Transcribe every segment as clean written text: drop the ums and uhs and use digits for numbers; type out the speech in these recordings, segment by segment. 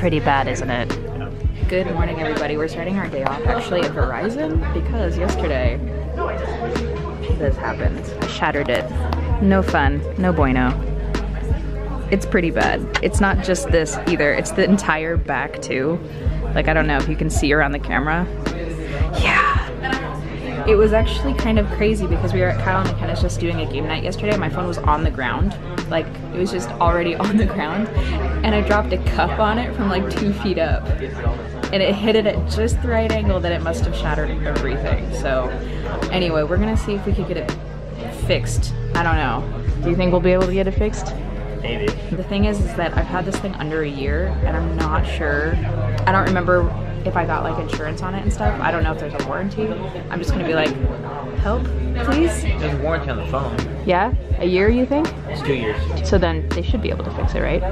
pretty bad, isn't it? Good morning, everybody. We're starting our day off actually at Verizon because yesterday this happened. I shattered it. No fun, no bueno. It's pretty bad. It's not just this either, it's the entire back too. Like, I don't know if you can see around the camera. Yeah. It was actually kind of crazy because we were at Kyle and McKenna's just doing a game night yesterday. My phone was on the ground. Like, it was just already on the ground. And I dropped a cup on it from like 2 feet up. And it hit it at just the right angle that it must have shattered everything. So anyway, we're gonna see if we could get it fixed. I don't know. Do you think we'll be able to get it fixed? Maybe. The thing is that I've had this thing under a year and I'm not sure. I don't remember if I got like insurance on it and stuff. I don't know if there's a warranty. I'm just gonna be like, help, please? There's a warranty on the phone. Yeah? A year, you think? It's 2 years. So then they should be able to fix it, right?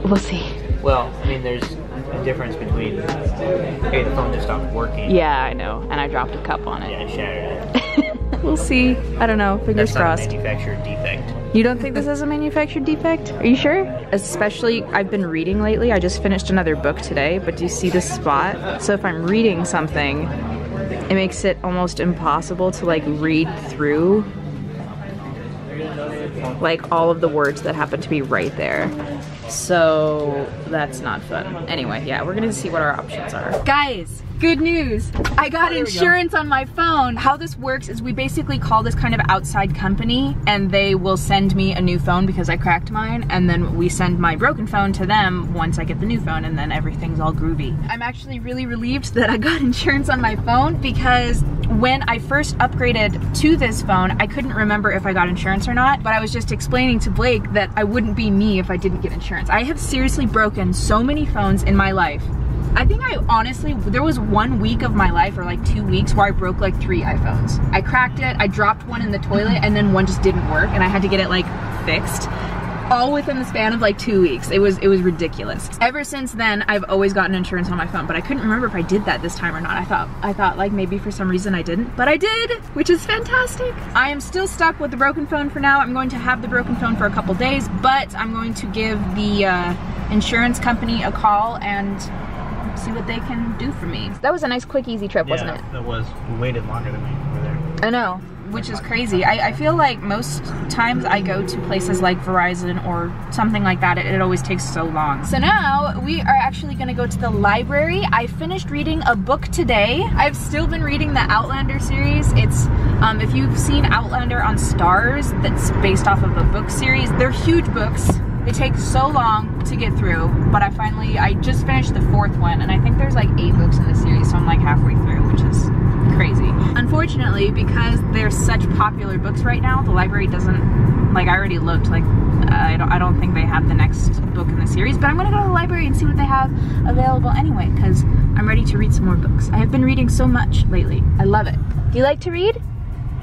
We'll see. Well, I mean, there's a difference between, hey, the phone just stopped working. Yeah, I know. And I dropped a cup on it. Yeah, it shattered it. We'll see. I don't know. Fingers crossed. That's not a manufacturer defect. You don't think this is a manufactured defect? Are you sure? Especially, I've been reading lately. I just finished another book today, but do you see this spot? So if I'm reading something, it makes it almost impossible to like read through like all of the words that happen to be right there. So that's not fun. Anyway, yeah, we're gonna see what our options are. Guys, good news. I got insurance on my phone. How this works is we basically call this kind of outside company and they will send me a new phone because I cracked mine, and then we send my broken phone to them once I get the new phone, and then everything's all groovy. I'm actually really relieved that I got insurance on my phone because when I first upgraded to this phone, I couldn't remember if I got insurance or not, but I was just explaining to Blake that I wouldn't be me if I didn't get insurance. I have seriously broken so many phones in my life. I think I honestly, there was 1 week of my life or like 2 weeks where I broke like 3 iPhones. I cracked it, I dropped one in the toilet, and then one just didn't work and I had to get it like fixed. All within the span of like 2 weeks. It was ridiculous. Ever since then, I've always gotten insurance on my phone, but I couldn't remember if I did that this time or not. I thought like maybe for some reason I didn't, but I did, which is fantastic. I am still stuck with the broken phone for now. I'm going to have the broken phone for a couple days, but I'm going to give the insurance company a call and see what they can do for me. That was a nice, quick, easy trip, wasn't it? Yeah, that was. We waited longer than we were there. I know, which is crazy. I feel like most times I go to places like Verizon or something like that, it always takes so long. So now we are actually gonna go to the library. I finished reading a book today. I've still been reading the Outlander series. It's, if you've seen Outlander on Stars, that's based off of a book series. They're huge books. They take so long to get through, but I just finished the 4th one, and I think there's like 8 books in the series, so I'm like halfway through, which is crazy. Unfortunately, because they're such popular books right now, the library doesn't, like I already looked, like I don't think they have the next book in the series, but I'm gonna go to the library and see what they have available anyway, because I'm ready to read some more books. I have been reading so much lately. I love it. Do you like to read?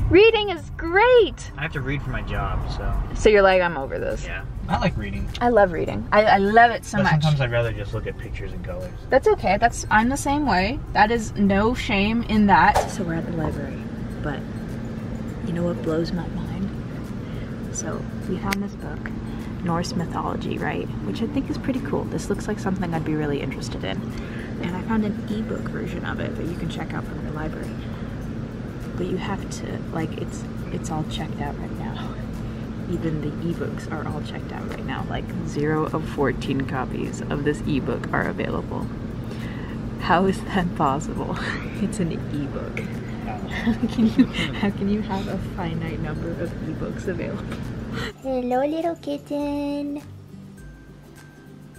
Reading is great! I have to read for my job, so. So you're like, I'm over this. Yeah. I like reading. I love reading. I love it so much. Sometimes I'd rather just look at pictures and colors. That's okay. I'm the same way. That is no shame in that. So we're at the library, but you know what blows my mind? So we found this book, Norse mythology, right? Which I think is pretty cool. This looks like something I'd be really interested in. And I found an ebook version of it that you can check out from your library. But you have to, like, it's all checked out right now. Even the ebooks are all checked out right now. Like 0 of 14 copies of this ebook are available. How is that possible? It's an ebook. How can you have a finite number of ebooks available? Hello, little kitten.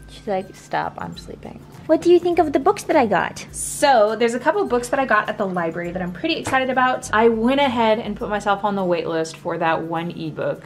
She's like, stop, I'm sleeping. What do you think of the books that I got? So there's a couple books that I got at the library that I'm pretty excited about. I went ahead and put myself on the wait list for that one ebook,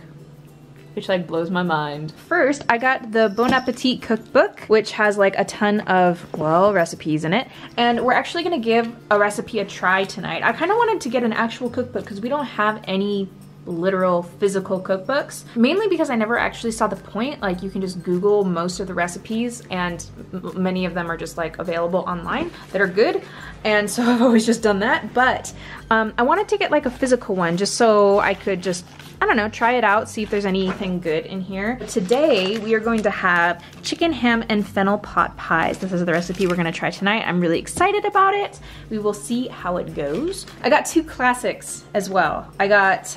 which like blows my mind. First, I got the Bon Appetit cookbook, which has like a ton of, well, recipes in it. And we're actually gonna give a recipe a try tonight. I kind of wanted to get an actual cookbook because we don't have any literal physical cookbooks, mainly because I never actually saw the point. Like, you can just Google most of the recipes and many of them are just like available online that are good. And so I've always just done that, but I wanted to get like a physical one just so I could just, I don't know, try it out, see if there's anything good in here. Today, we are going to have chicken, ham, and fennel pot pies. This is the recipe we're gonna try tonight. I'm really excited about it. We will see how it goes. I got 2 classics as well. I got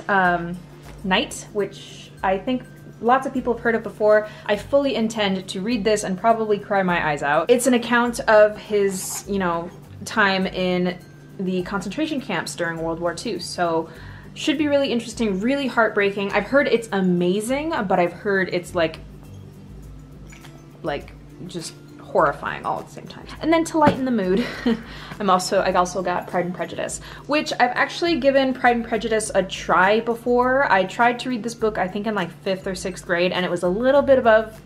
Night, which I think lots of people have heard of before. I fully intend to read this and probably cry my eyes out. It's an account of his, you know, time in the concentration camps during World War II. So should be really interesting, really heartbreaking. I've heard it's amazing, but I've heard it's like just horrifying all at the same time. And then to lighten the mood, I also got Pride and Prejudice, which I've actually given Pride and Prejudice a try before. I tried to read this book, I think in like 5th or 6th grade, and it was a little bit above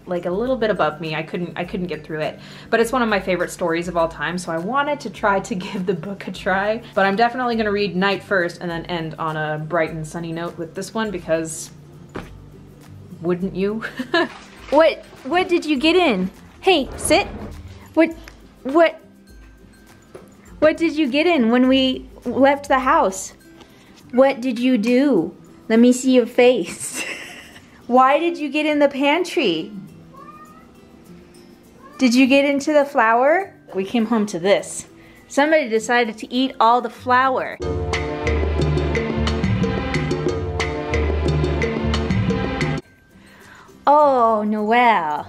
me. I couldn't get through it. But it's one of my favorite stories of all time, so I wanted to try to give the book a try. But I'm definitely gonna read Night first and then end on a bright and sunny note with this one, because wouldn't you? What did you get in? Hey, sit. What did you get in when we left the house? What did you do? Let me see your face. Why did you get in the pantry? Did you get into the flour? We came home to this. Somebody decided to eat all the flour. Oh, Noel.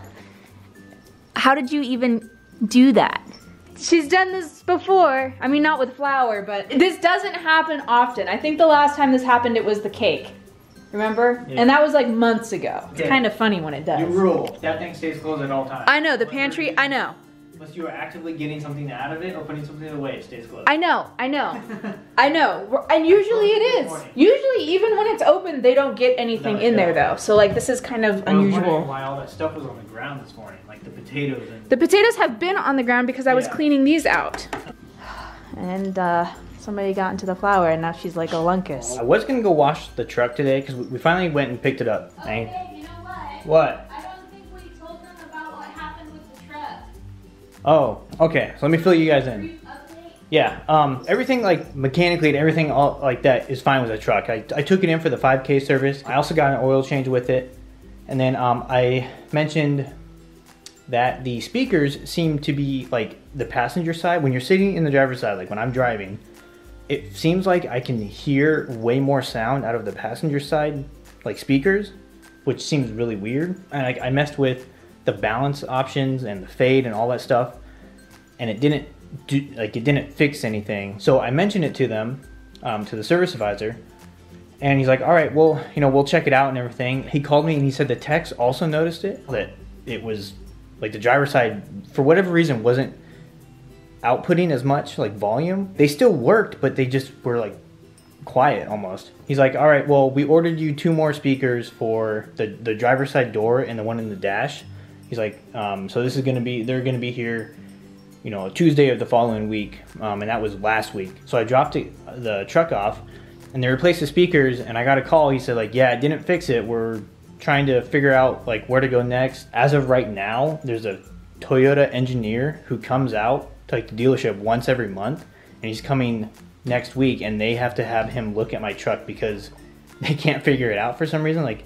How did you even do that? She's done this before. I mean, not with flour, but this doesn't happen often. I think the last time this happened, it was the cake. Remember? Yeah. And that was like months ago. It's kind of funny when it does. You rule. That thing stays closed at all times. I know, the pantry, I know. Unless you are actively getting something out of it or putting something away, it stays closed. I know. I know. And usually it is. Usually, even when it's open, they don't get anything in there though. So like, this is kind of unusual. I was wondering why all that stuff was on the ground this morning, like the potatoes. The potatoes have been on the ground because I was cleaning these out. And somebody got into the flour and now she's like a lunkus. I was gonna go wash the truck today because we finally went and picked it up. Okay, you know what? What? I don't think we told them about what happened with the truck. Oh, okay. So let me fill you guys in. Yeah, everything like mechanically and everything all like that is fine with the truck. I took it in for the 5K service. I also got an oil change with it. And then I mentioned that the speakers seem to be like the passenger side. When you're sitting in the driver's side, like when I'm driving, it seems like I can hear way more sound out of the passenger side, like speakers, which seems really weird. And I messed with the balance options and the fade and all that stuff, and it didn't fix anything. So I mentioned it to them, to the service advisor, and he's like, all right, well, you know, we'll check it out and everything. He called me and he said the techs also noticed it, that it was like the driver's side, for whatever reason, wasn't outputting as much like volume. They still worked, but they just were like quiet almost. He's like, all right, well, we ordered you 2 more speakers for the driver's side door and the one in the dash. He's like, so this is gonna be, they're gonna be here, you know, Tuesday of the following week, and that was last week. So I dropped the truck off, and they replaced the speakers, and I got a call. He said like, yeah, I didn't fix it. We're trying to figure out like where to go next. As of right now, there's a Toyota engineer who comes out to like the dealership once every month, and he's coming next week, and they have to have him look at my truck because they can't figure it out for some reason. Like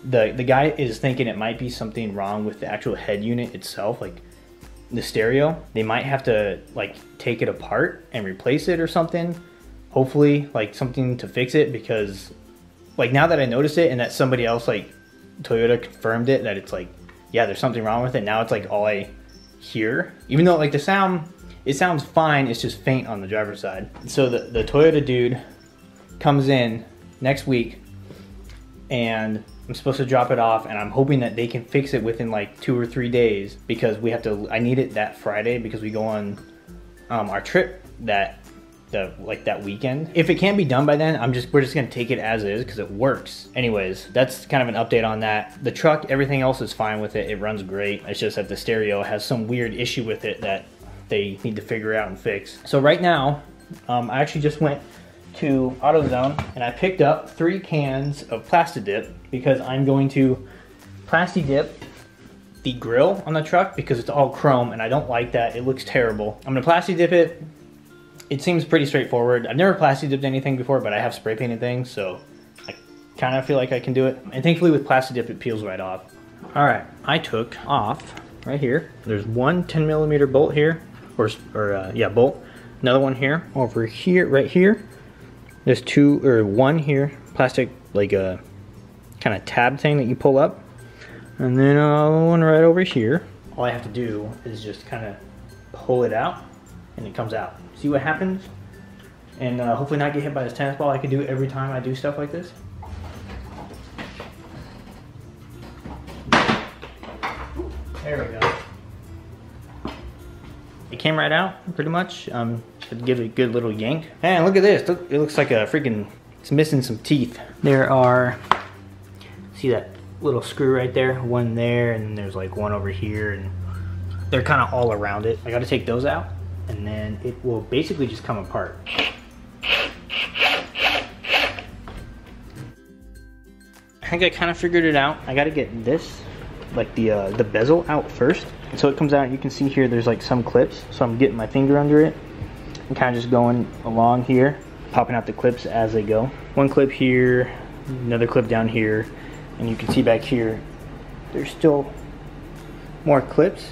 the guy is thinking it might be something wrong with the actual head unit itself, like the stereo. They might have to like take it apart and replace it or something. Hopefully like something to fix it, because like now that I noticed it and that somebody else like Toyota confirmed it, that it's like, yeah, there's something wrong with it. Now it's like all I hear, even though like the sound, it sounds fine, it's just faint on the driver's side. So the Toyota dude comes in next week, and I'm supposed to drop it off, and I'm hoping that they can fix it within like 2 or 3 days, because we have to, I need it that Friday because we go on our trip that weekend. If it can't be done by then, we're just gonna take it as is because it works. Anyways, that's kind of an update on that. The truck, everything else is fine with it. It runs great. It's just that the stereo has some weird issue with it that they need to figure out and fix. So right now, I actually just went to AutoZone and I picked up 3 cans of Plasti-Dip because I'm going to Plasti-Dip the grill on the truck because it's all chrome and I don't like that. It looks terrible. I'm gonna Plasti-Dip it it seems pretty straightforward. I've never plasti-dipped anything before, but I have spray painted things, so I kind of feel like I can do it. And thankfully with plasti-dip, it peels right off. All right, I took off right here. There's one 10mm bolt here, yeah, bolt. Another one here, over here, right here. There's one here, plastic, like a kind of tab thing that you pull up. And then one right over here. All I have to do is just kind of pull it out and it comes out. See what happens? And hopefully not get hit by this tennis ball. I can do it every time I do stuff like this. There we go. It came right out, pretty much. Give it a good little yank. And look at this. Look, it looks like a freaking, it's missing some teeth. There are, see that little screw right there? One there, and there's like one over here, and they're kind of all around it. I got to take those out, and then it will basically just come apart. I think I kind of figured it out. I got to get this, like the bezel out first. And so it comes out, you can see here there's like some clips. So I'm getting my finger under it and kind of just going along here, popping out the clips as they go. One clip here, another clip down here, and you can see back here, there's still more clips.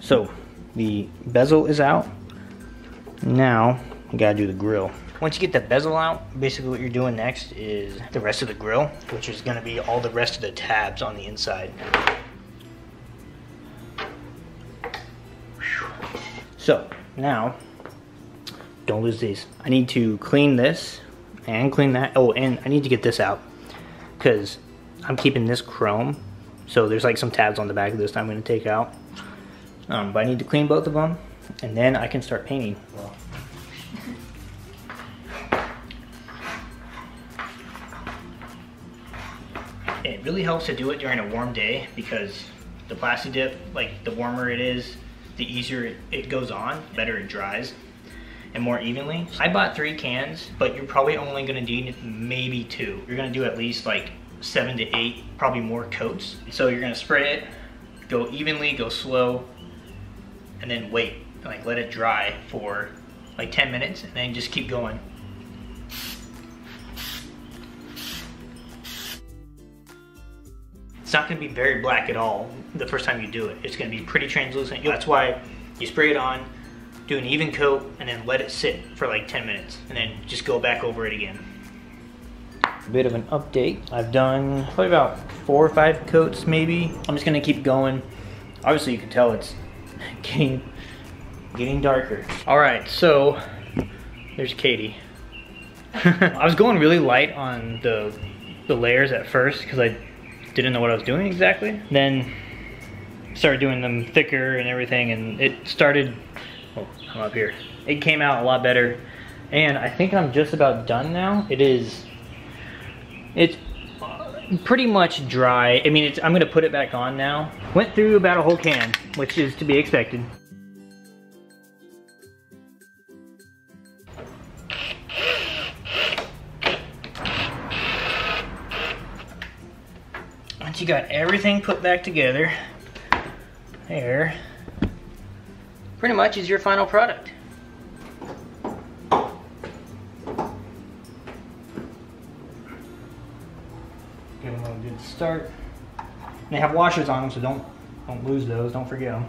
So the bezel is out. Now you gotta do the grill. Once you get the bezel out, basically what you're doing next is the rest of the grill, which is gonna be all the rest of the tabs on the inside. So now, don't lose these. I need to clean this and clean that. Oh, and I need to get this out because I'm keeping this chrome. So there's like some tabs on the back of this that I'm gonna take out. But I need to clean both of them, and then I can start painting. It really helps to do it during a warm day because the plasti-dip, like the warmer it is, the easier it goes on, better it dries, and more evenly. I bought 3 cans, but you're probably only gonna need maybe 2. You're gonna do at least like 7 to 8, probably more coats. So you're gonna spray it, go evenly, go slow, and then wait, like let it dry for like 10 minutes and then just keep going. It's not gonna be very black at all the first time you do it. It's gonna be pretty translucent. That's why you spray it on, do an even coat, and then let it sit for like 10 minutes and then just go back over it again. A bit of an update. I've done probably about 4 or 5 coats maybe. I'm just gonna keep going. Obviously you can tell it's getting darker. All right, so there's Katie. I was going really light on the layers at first because I didn't know what I was doing exactly. Then started doing them thicker and everything, and it started, oh, I'm up here. It came out a lot better, and I think I'm just about done now. It's pretty much dry. I mean, I'm gonna put it back on now. Went through about a whole can, which is to be expected. Once you got everything put back together, there, pretty much is your final product. Give them a good start. They have washers on them, so don't lose those. Don't forget them.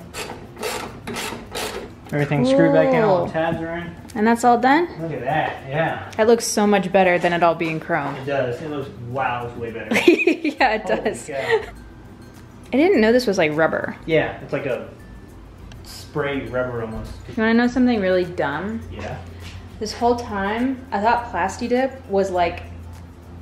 Everything's screwed back in. All the tabs are in. And that's all done? Look at that. Yeah. That looks so much better than it all being chrome. It does. It looks, wow, it's way better. Yeah, it does. I didn't know this was like rubber. Yeah, it's like a spray rubber almost. You wanna know something really dumb? Yeah. This whole time, I thought plasti-dip was like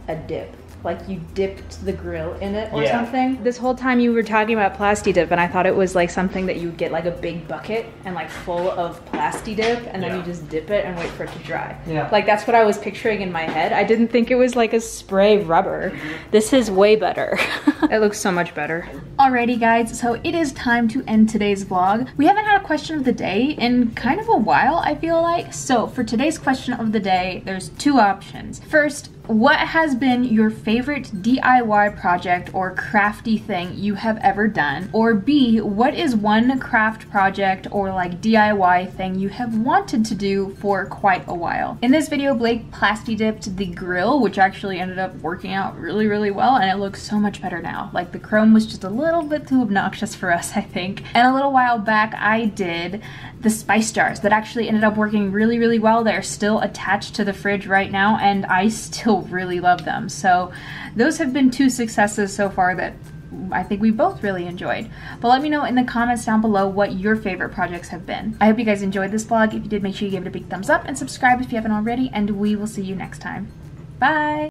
a dip. Like you dipped the grill in it or something. This whole time you were talking about plasti-dip, and I thought it was like something that you would get like a big bucket and like full of plasti-dip, and then you just dip it and wait for it to dry. Yeah. Like that's what I was picturing in my head. I didn't think it was like a spray rubber. This is way better. It looks so much better. Alrighty guys, so it is time to end today's vlog. We haven't had a question of the day in kind of a while, I feel like. So for today's question of the day, there's two options. First, what has been your favorite DIY project or crafty thing you have ever done? Or B, what is one craft project or like DIY thing you have wanted to do for quite a while? In this video, Blake Plasti-Dipped the grill, which actually ended up working out really, really well, and it looks so much better now. Like the chrome was just a little bit too obnoxious for us, I think. And a little while back, I did the spice jars that actually ended up working really, really well. They're still attached to the fridge right now, and I still really love them. So those have been two successes so far that I think we both really enjoyed. But let me know in the comments down below what your favorite projects have been. I hope you guys enjoyed this vlog. If you did, make sure you give it a big thumbs up and subscribe if you haven't already, and we will see you next time. Bye!